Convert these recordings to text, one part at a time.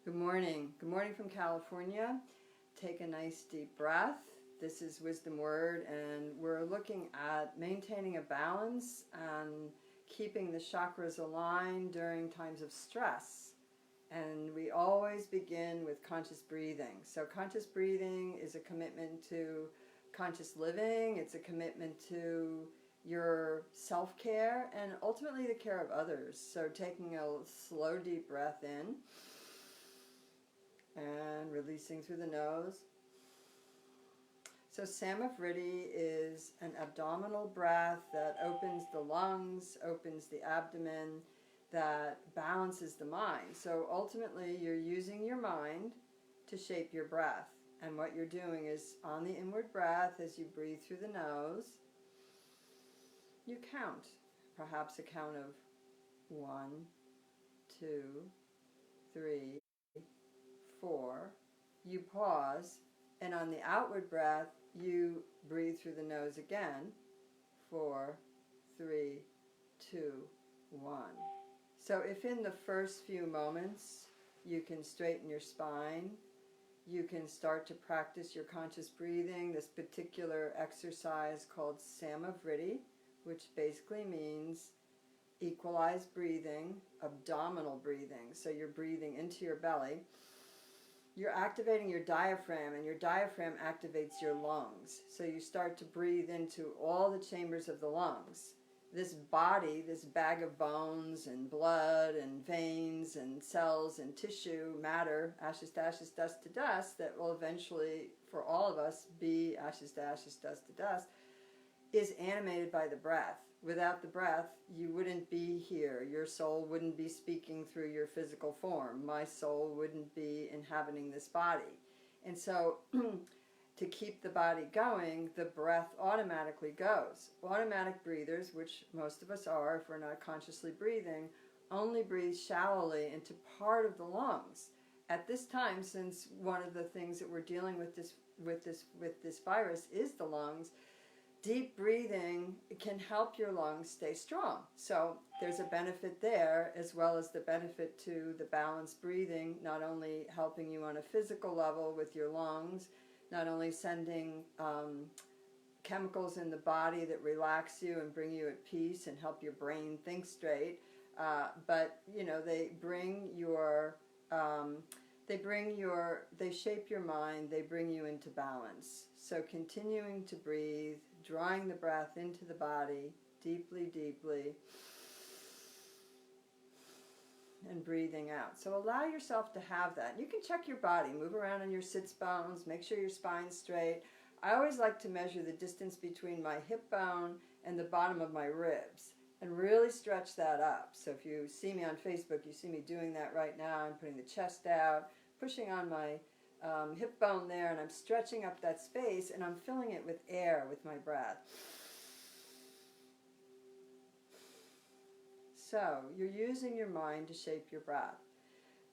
Good morning. Good morning from California. Take a nice deep breath. This is Wisdom Word, and we're looking at maintaining a balance and keeping the chakras aligned during times of stress. And we always begin with conscious breathing. So conscious breathing is a commitment to conscious living. It's a commitment to your self-care and ultimately the care of others. So taking a slow, deep breath in and releasing through the nose. So Samavriti is an abdominal breath that opens the lungs, opens the abdomen, that balances the mind. So ultimately you're using your mind to shape your breath. And what you're doing is on the inward breath, as you breathe through the nose, you count. Perhaps a count of 1, 2, 3, 4. You pause, and on the outward breath, you breathe through the nose again. 4, 3, 2, 1. So if in the first few moments you can straighten your spine, you can start to practice your conscious breathing, this particular exercise called Samavriti, which basically means equalized breathing, abdominal breathing. So you're breathing into your belly. You're activating your diaphragm, and your diaphragm activates your lungs. So you start to breathe into all the chambers of the lungs. This body, this bag of bones and blood and veins and cells and tissue, matter, ashes to ashes, dust to dust, that will eventually, for all of us, be ashes to ashes, dust to dust, is animated by the breath. Without the breath, you wouldn't be here. Your soul wouldn't be speaking through your physical form. My soul wouldn't be inhabiting this body. And so to keep the body going, the breath automatically goes. Automatic breathers, which most of us are if we're not consciously breathing, only breathe shallowly into part of the lungs. At this time, since one of the things that we're dealing with this virus is the lungs, deep breathing can help your lungs stay strong. So there's a benefit there, as well as the benefit to the balanced breathing, not only helping you on a physical level with your lungs, not only sending chemicals in the body that relax you and bring you at peace and help your brain think straight, but they shape your mind, they bring you into balance. So continuing to breathe, drawing the breath into the body, deeply, deeply, and breathing out. So allow yourself to have that. You can check your body, move around on your sits bones, make sure your spine's straight. I always like to measure the distance between my hip bone and the bottom of my ribs, and really stretch that up. So if you see me on Facebook, you see me doing that right now. I'm putting the chest out, pushing on my hip bone there, and I'm stretching up that space, and I'm filling it with air with my breath. So you're using your mind to shape your breath.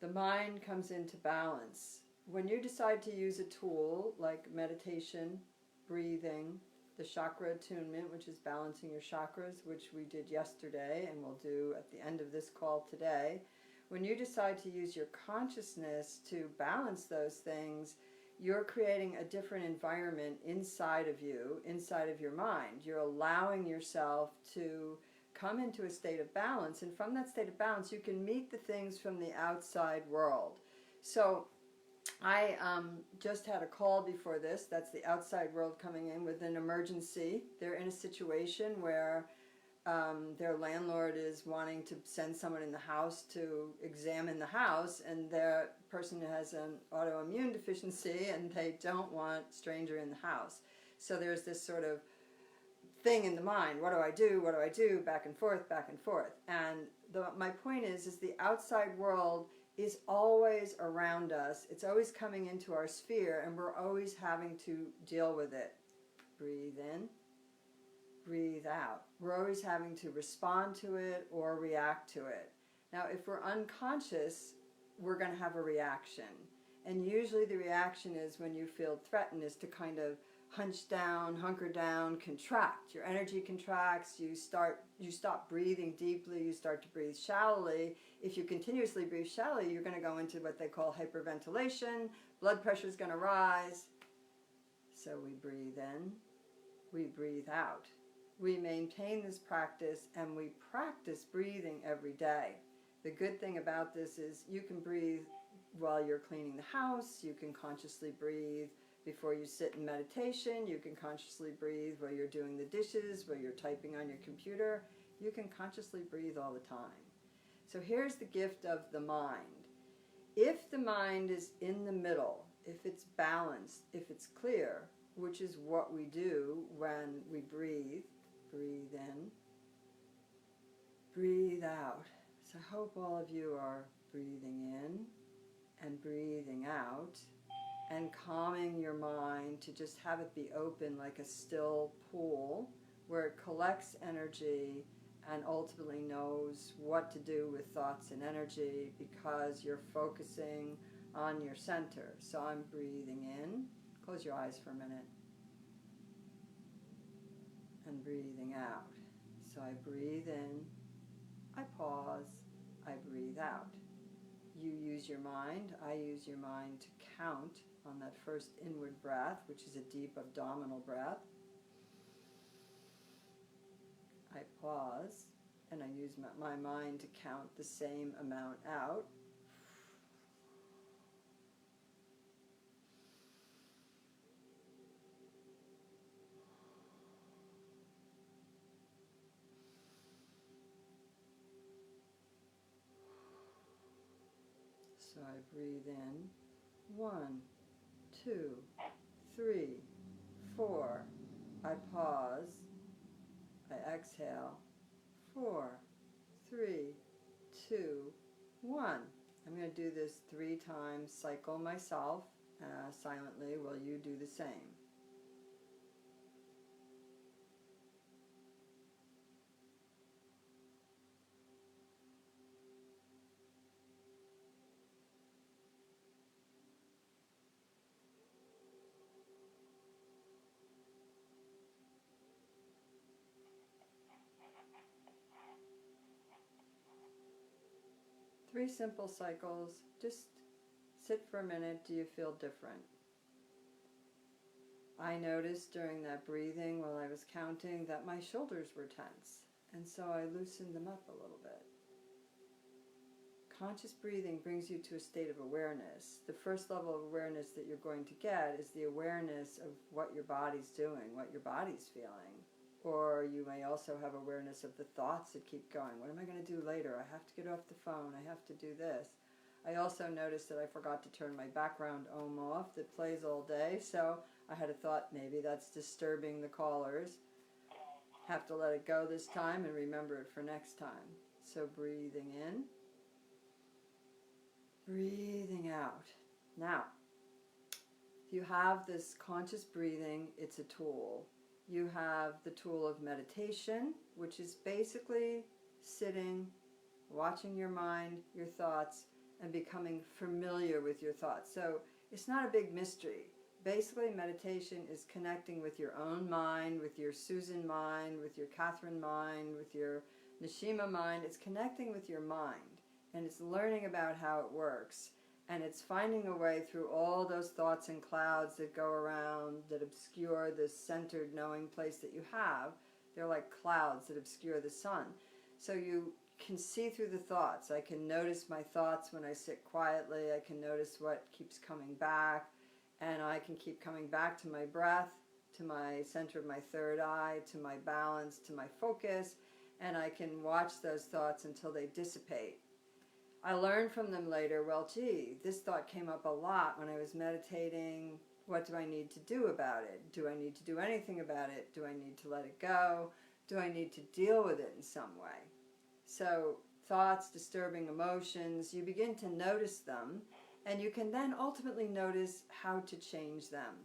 The mind comes into balance. When you decide to use a tool like meditation, breathing, the chakra attunement, which is balancing your chakras, which we did yesterday and we'll do at the end of this call today. When you decide to use your consciousness to balance those things, you're creating a different environment inside of you, inside of your mind. You're allowing yourself to come into a state of balance, and from that state of balance you can meet the things from the outside world. So I just had a call before this. That's the outside world coming in with an emergency. They're in a situation where their landlord is wanting to send someone in the house to examine the house, and their person has an autoimmune deficiency and they don't want a stranger in the house. So there's this sort of thing in the mind. What do I do? What do I do? Back and forth, back and forth. And my point is the outside world is always around us. It's always coming into our sphere, and we're always having to deal with it. Breathe in, breathe out. We're always having to respond to it or react to it. Now, if we're unconscious, we're going to have a reaction. And usually the reaction is, when you feel threatened, is to kind of hunch down, hunker down, contract. Your energy contracts, you stop breathing deeply, you start to breathe shallowly. If you continuously breathe shallowly, you're going to go into what they call hyperventilation. Blood pressure is going to rise. So we breathe in, we breathe out. We maintain this practice, and we practice breathing every day. The good thing about this is you can breathe while you're cleaning the house. You can consciously breathe before you sit in meditation. You can consciously breathe while you're doing the dishes, while you're typing on your computer. You can consciously breathe all the time. So here's the gift of the mind. If the mind is in the middle, if it's balanced, if it's clear, which is what we do when we breathe, breathe in, breathe out. So I hope all of you are breathing in and breathing out and calming your mind to just have it be open like a still pool where it collects energy and ultimately knows what to do with thoughts and energy because you're focusing on your center. So I'm breathing in. Close your eyes for a minute. And breathing out. So I breathe in, I pause, I breathe out. You use your mind, I use your mind to count on that first inward breath, which is a deep abdominal breath. I pause, and I use my mind to count the same amount out. So I breathe in, 1, 2, 3, 4. I pause. I exhale, 4, 3, 2, 1. I'm going to do this 3 times, cycle myself silently while you do the same. Three simple cycles. Just sit for a minute. Do you feel different? I noticed during that breathing while I was counting that my shoulders were tense, and so I loosened them up a little bit. Conscious breathing brings you to a state of awareness. The first level of awareness that you're going to get is the awareness of what your body's doing, what your body's feeling. Or you may also have awareness of the thoughts that keep going. What am I going to do later? I have to get off the phone. I have to do this. I also noticed that I forgot to turn my background Om off that plays all day. So I had a thought, maybe that's disturbing the callers. Have to let it go this time and remember it for next time. So breathing in, breathing out. Now, if you have this conscious breathing, it's a tool. You have the tool of meditation, which is basically sitting, watching your mind, your thoughts, and becoming familiar with your thoughts. So it's not a big mystery. Basically, meditation is connecting with your own mind, with your Susan mind, with your Catherine mind, with your Nishima mind. It's connecting with your mind, and it's learning about how it works. And it's finding a way through all those thoughts and clouds that go around, that obscure this centered knowing place that you have. They're like clouds that obscure the sun. So you can see through the thoughts. I can notice my thoughts when I sit quietly. I can notice what keeps coming back. And I can keep coming back to my breath, to my center of my third eye, to my balance, to my focus. And I can watch those thoughts until they dissipate. I learned from them later, well, gee, this thought came up a lot when I was meditating. What do I need to do about it? Do I need to do anything about it? Do I need to let it go? Do I need to deal with it in some way? So thoughts, disturbing emotions, you begin to notice them, and you can then ultimately notice how to change them.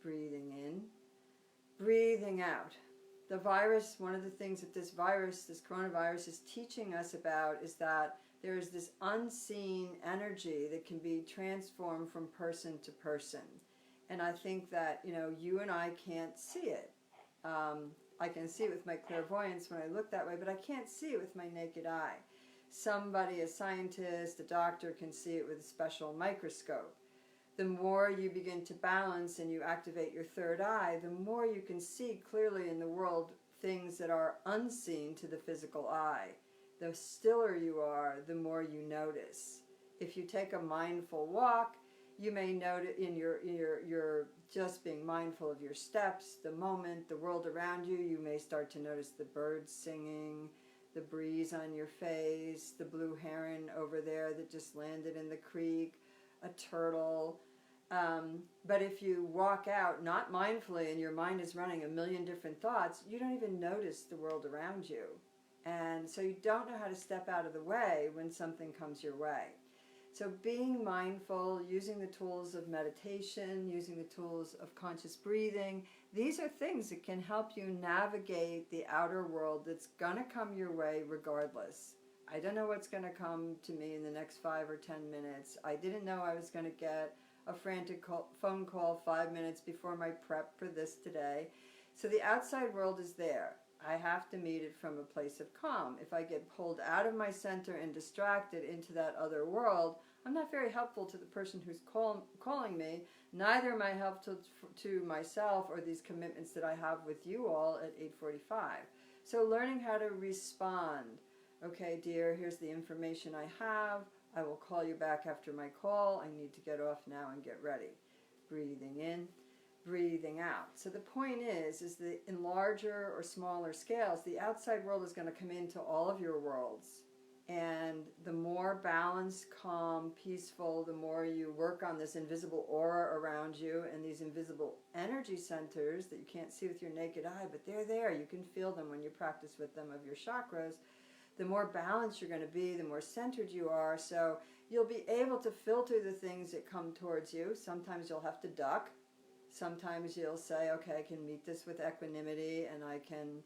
Breathing in, breathing out. The virus, one of the things that this coronavirus is teaching us about is that there is this unseen energy that can be transformed from person to person. And I think that, you and I can't see it. I can see it with my clairvoyance when I look that way, but I can't see it with my naked eye. somebody, a scientist, a doctor, can see it with a special microscope. The more you begin to balance and you activate your third eye, the more you can see clearly in the world things that are unseen to the physical eye. The stiller you are, the more you notice. If you take a mindful walk, you may notice in your just being mindful of your steps, the moment, the world around you, you may start to notice the birds singing, the breeze on your face, the blue heron over there that just landed in the creek, a turtle. But if you walk out not mindfully and your mind is running a million different thoughts, you don't even notice the world around you. And so you don't know how to step out of the way when something comes your way. So being mindful, using the tools of meditation, using the tools of conscious breathing, these are things that can help you navigate the outer world that's going to come your way regardless. I don't know what's going to come to me in the next 5 or 10 minutes. I didn't know I was going to get a frantic phone call 5 minutes before my prep for this today. So the outside world is there. I have to meet it from a place of calm. If I get pulled out of my center and distracted into that other world, I'm not very helpful to the person who's calling me. Neither am I helpful to myself or these commitments that I have with you all at 8:45. So learning how to respond. Okay, dear, here's the information I have. I will call you back after my call. I need to get off now and get ready. Breathing in, breathing out. So the point is that in larger or smaller scales, the outside world is going to come into all of your worlds. And the more balanced, calm, peaceful, the more you work on this invisible aura around you and these invisible energy centers that you can't see with your naked eye, but they're there. You can feel them when you practice with them of your chakras. The more balanced you're going to be, the more centered you are. So you'll be able to filter the things that come towards you. Sometimes you'll have to duck. Sometimes you'll say, okay, I can meet this with equanimity and I can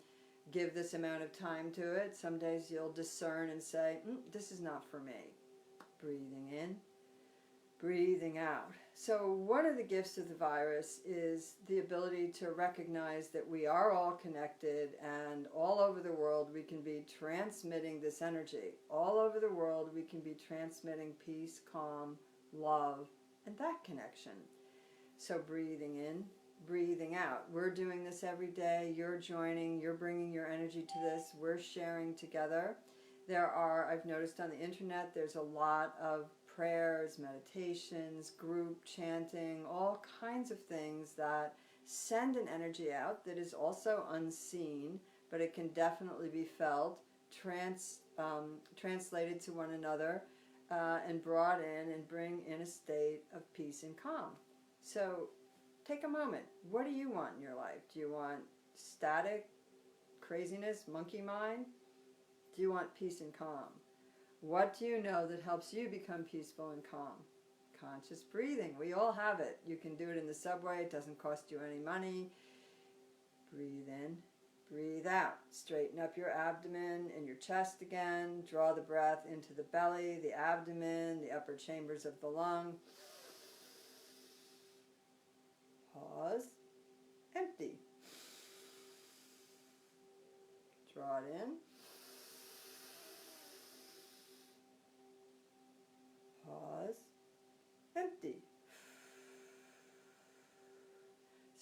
give this amount of time to it. Some days you'll discern and say, this is not for me. Breathing in, breathing out. So one of the gifts of the virus is the ability to recognize that we are all connected, and all over the world we can be transmitting this energy. All over the world we can be transmitting peace, calm, love, and that connection. So breathing in, breathing out. We're doing this every day. You're joining. You're bringing your energy to this. We're sharing together. I've noticed on the internet, there's a lot of prayers, meditations, group chanting, all kinds of things that send an energy out that is also unseen, but it can definitely be felt, translated to one another, and brought in and bring in a state of peace and calm. So take a moment. What do you want in your life? Do you want static, craziness, monkey mind? Do you want peace and calm? What do you know that helps you become peaceful and calm? Conscious breathing. We all have it. You can do it in the subway. It doesn't cost you any money. Breathe in, breathe out. Straighten up your abdomen and your chest again. Draw the breath into the belly, the abdomen, the upper chambers of the lung. Pause. Empty. Draw it in. Pause. Empty.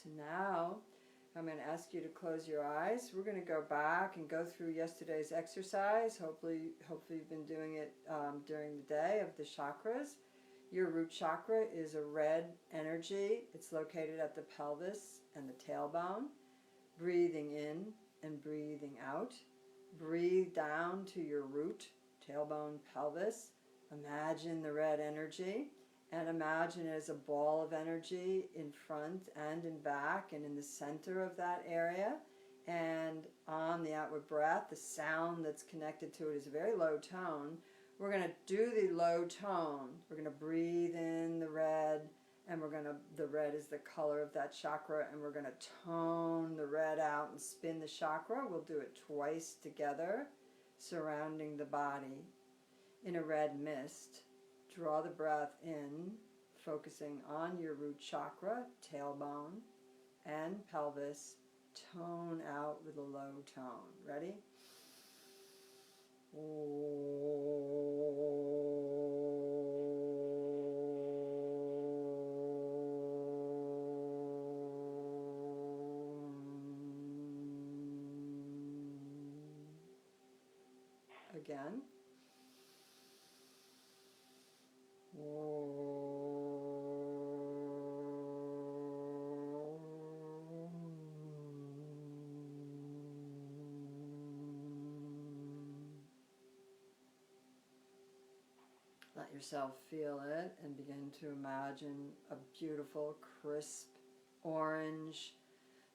So now I'm going to ask you to close your eyes. We're going to go back and go through yesterday's exercise. Hopefully you've been doing it during the day of the chakras. Your root chakra is a red energy. It's located at the pelvis and the tailbone. Breathing in and breathing out. Breathe down to your root, tailbone, pelvis. Imagine the red energy, and imagine it as a ball of energy in front and in back and in the center of that area. And on the outward breath, the sound that's connected to it is a very low tone. We're going to do the low tone. We're going to breathe in the red, and the red is the color of that chakra, and we're going to tone the red out and spin the chakra. We'll do it twice together, surrounding the body in a red mist. Draw the breath in, focusing on your root chakra, tailbone, and pelvis. Tone out with a low tone. Ready? Again. Let yourself feel it and begin to imagine a beautiful, crisp orange,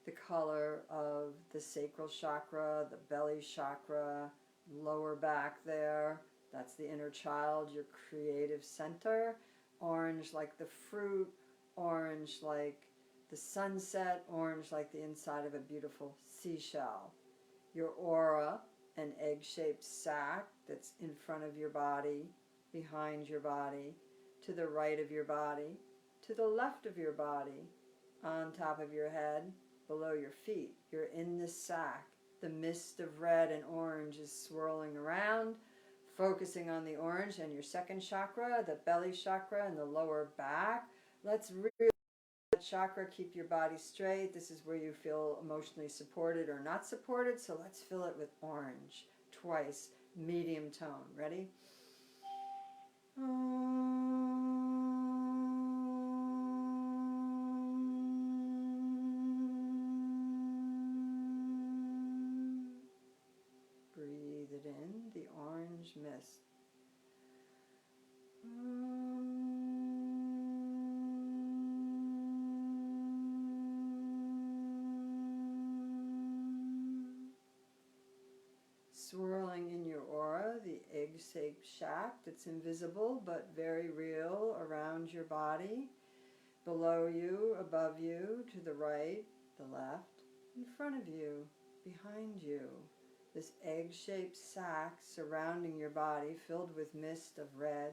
the color of the sacral chakra, the belly chakra, lower back there. That's the inner child, your creative center. Orange like the fruit, orange like the sunset, orange like the inside of a beautiful seashell. Your aura, an egg-shaped sac that's in front of your body, behind your body, to the right of your body, to the left of your body, on top of your head, below your feet. You're in this sac. The mist of red and orange is swirling around, focusing on the orange and your second chakra, the belly chakra and the lower back. Let's really that chakra, keep your body straight. This is where you feel emotionally supported or not supported, so let's fill it with orange twice, medium tone. Ready? Breathe it in, the orange mist. Swirling in your aura, the egg-shaped shack that's invisible but very real around your body, below you, above you, to the right, the left, in front of you, behind you. This egg-shaped sack surrounding your body filled with mist of red,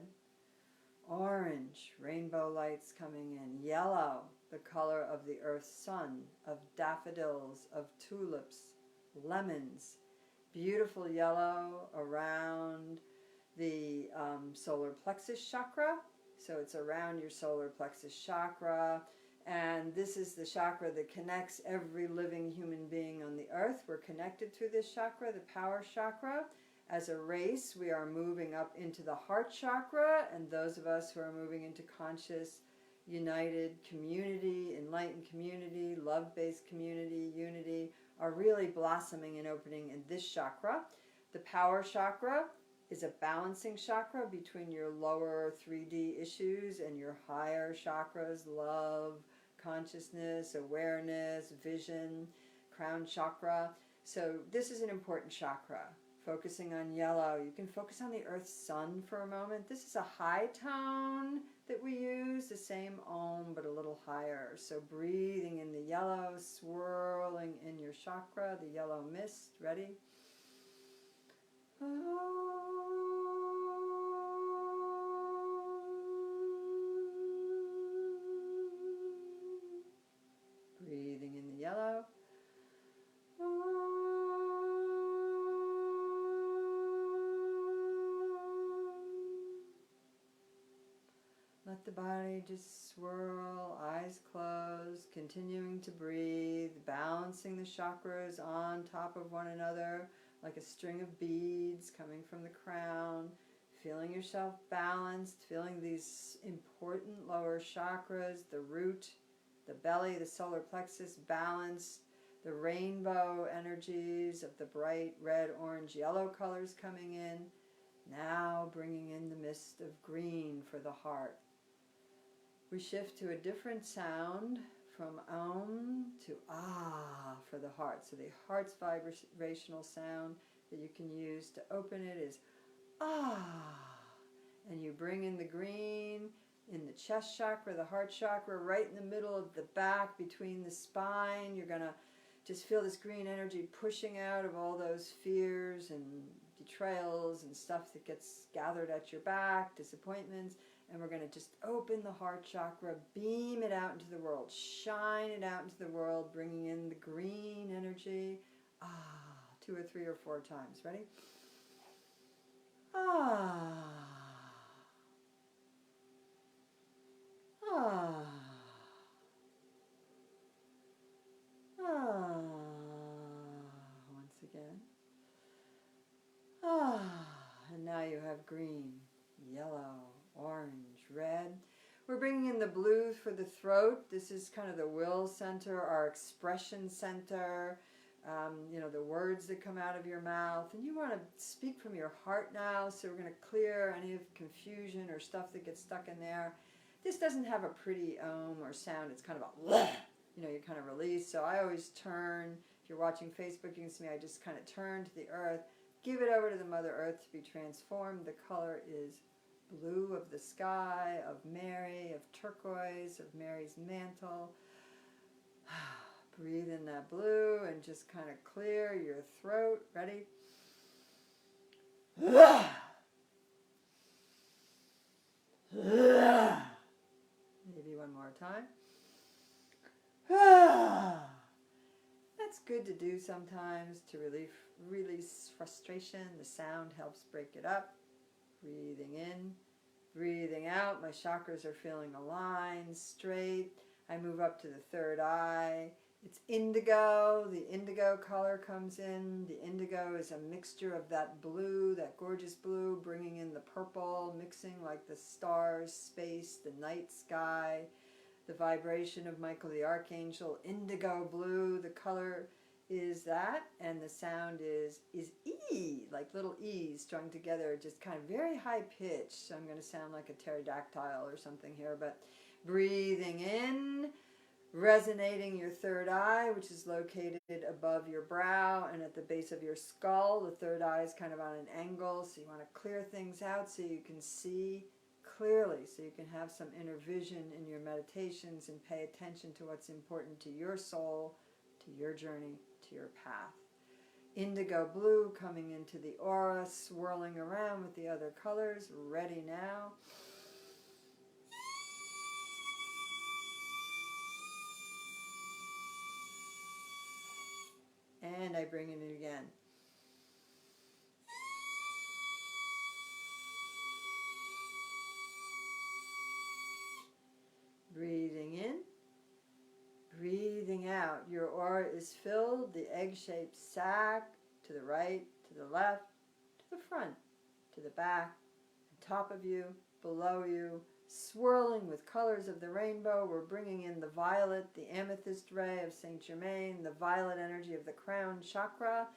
orange, rainbow lights coming in, yellow, the color of the earth's sun, of daffodils, of tulips, lemons, beautiful yellow around the solar plexus chakra. So it's around your solar plexus chakra. And this is the chakra that connects every living human being on the earth. We're connected through this chakra, the power chakra. As a race, we are moving up into the heart chakra. And those of us who are moving into conscious, united community, enlightened community, love-based community, unity, are really blossoming and opening in this chakra. The power chakra is a balancing chakra between your lower 3D issues and your higher chakras, love, consciousness, awareness, vision, crown chakra. So this is an important chakra. Focusing on yellow. You can focus on the earth's sun for a moment. This is a high tone that we use, the same Om but a little higher. So breathing in the yellow, swirling in your chakra, the yellow mist. Ready? Breathing in the yellow. Let the body just swirl, eyes closed, continuing to breathe, balancing the chakras on top of one another like a string of beads coming from the crown, feeling yourself balanced, feeling these important lower chakras, the root, the belly, the solar plexus balanced, the rainbow energies of the bright red, orange, yellow colors coming in, now bringing in the mist of green for the heart. We shift to a different sound from Om to Ah for the heart. So the heart's vibrational sound that you can use to open it is Ah. And you bring in the green in the chest chakra, the heart chakra, right in the middle of the back between the spine. You're going to just feel this green energy pushing out of all those fears and betrayals and stuff that gets gathered at your back, disappointments. And we're going to just open the heart chakra, beam it out into the world, shine it out into the world, bringing in the green energy. Ah, 2 or 3 or 4 times. Ready? Ah. Ah. Ah. Once again. Ah. And now you have green, yellow, orange, red. We're bringing in the blues for the throat. This is kind of the will center, our expression center, the words that come out of your mouth. And you want to speak from your heart now, so we're going to clear any of confusion or stuff that gets stuck in there. This doesn't have a pretty or sound. It's kind of a, you kind of release. So I always turn, if you're watching Facebook, you can see me, I just kind of turn to the earth, give it over to the Mother Earth to be transformed. The color is blue of the sky, of Mary, of turquoise, of Mary's mantle. Breathe in that blue and just kind of clear your throat. Ready? Maybe one more time. That's good to do sometimes to release frustration. The sound helps break it up. Breathing in, breathing out. My chakras are feeling aligned, straight. I move up to the third eye. It's indigo. The indigo color comes in. The indigo is a mixture of that blue, that gorgeous blue, bringing in the purple, mixing like the stars, space, the night sky, the vibration of Michael the Archangel. Indigo blue, the color is that, and the sound is E, like little E's strung together, just kind of very high pitched. So I'm going to sound like a pterodactyl or something here, but breathing in, resonating your third eye, which is located above your brow and at the base of your skull. The third eye is kind of on an angle, so you want to clear things out so you can see clearly, so you can have some inner vision in your meditations and pay attention to what's important to your soul, to your journey, to your path. Indigo blue coming into the aura, swirling around with the other colors. Ready now. And I bring it in again. Breathing in, breathing out. Your aura is filled, the egg-shaped sac, to the right, to the left, to the front, to the back, on top of you, below you, swirling with colors of the rainbow. We're bringing in the violet, the amethyst ray of Saint Germain, the violet energy of the crown chakra.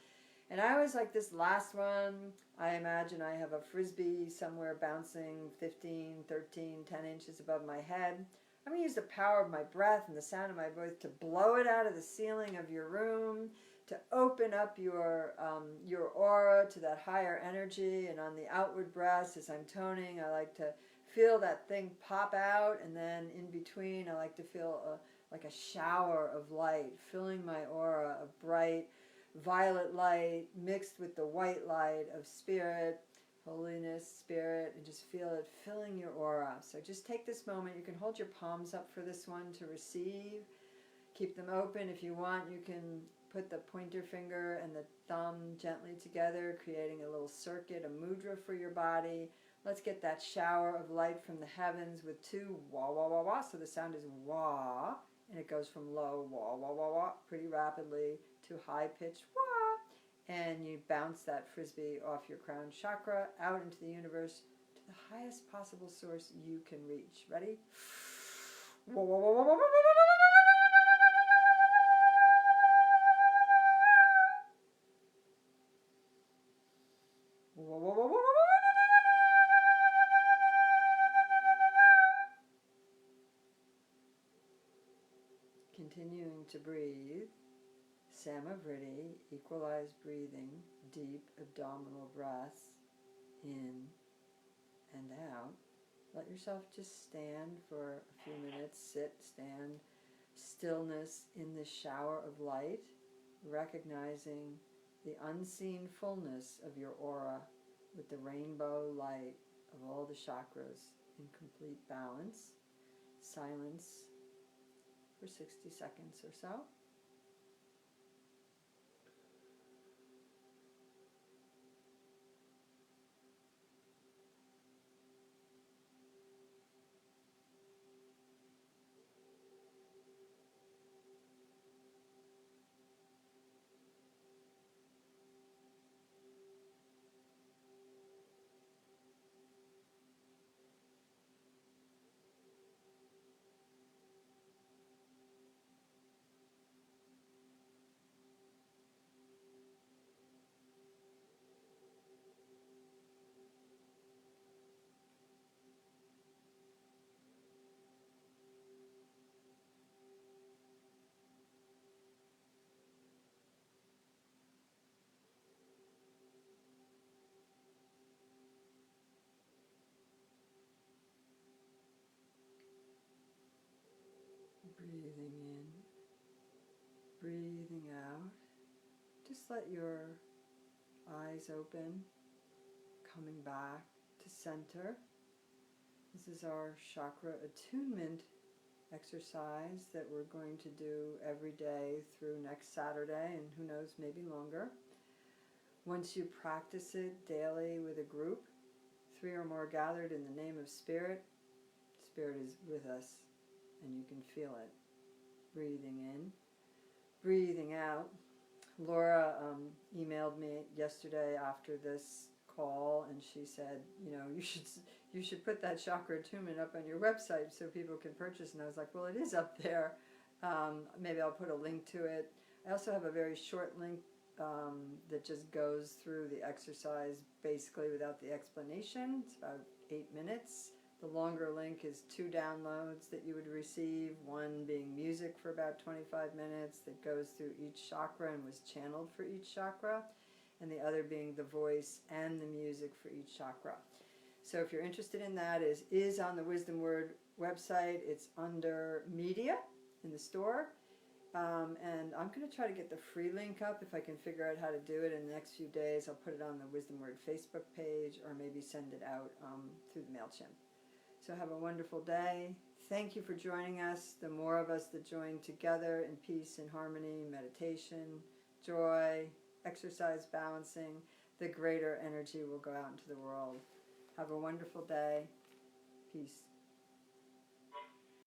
And I always like this last one. I imagine I have a frisbee somewhere bouncing 15, 13, 10 inches above my head. I'm going to use the power of my breath and the sound of my voice to blow it out of the ceiling of your room, to open up your aura to that higher energy. And on the outward breaths, as I'm toning, I like to feel that thing pop out, and then in between, I like to feel like a shower of light filling my aura of bright violet light mixed with the white light of spirit, holiness, spirit, and just feel it filling your aura. So just take this moment. You can hold your palms up for this one to receive. Keep them open. If you want, you can put the pointer finger and the thumb gently together, creating a little circuit, a mudra for your body. Let's get that shower of light from the heavens with two wah, wah, wah, wah. So the sound is wah, and it goes from low wah, wah, wah, wah, pretty rapidly to high-pitched wah. And you bounce that frisbee off your crown chakra out into the universe to the highest possible source you can reach. Ready? Wah, wah, wah, wah, wah, wah, wah, wah. Wah, wah, wah, wah, wah. Continuing to breathe, Samavriti, equalized breathing, deep abdominal breaths in and out. Let yourself just stand for a few minutes, sit, stand, stillness in the shower of light, recognizing the unseen fullness of your aura with the rainbow light of all the chakras in complete balance. Silence for 60 seconds or so. Breathing in, breathing out. Just let your eyes open, coming back to center. This is our chakra attunement exercise that we're going to do every day through next Saturday, and who knows, maybe longer. Once you practice it daily with a group, 3 or more gathered in the name of Spirit, Spirit is with us, and you can feel it. Breathing in, breathing out. Laura emailed me yesterday after this call, and she said, you should put that chakra attunement up on your website so people can purchase. And I was like, well, it is up there. Maybe I'll put a link to it. I also have a very short link that just goes through the exercise basically without the explanation. It's about 8 minutes. The longer link is 2 downloads that you would receive, one being music for about 25 minutes that goes through each chakra and was channeled for each chakra, and the other being the voice and the music for each chakra. So if you're interested in that, it is on the Wisdom Word website. It's under Media in the store. And I'm going to try to get the free link up if I can figure out how to do it in the next few days. I'll put it on the Wisdom Word Facebook page, or maybe send it out through the MailChimp. So have a wonderful day. Thank you for joining us. The more of us that join together in peace and harmony, meditation, joy, exercise, balancing, the greater energy will go out into the world. Have a wonderful day. Peace.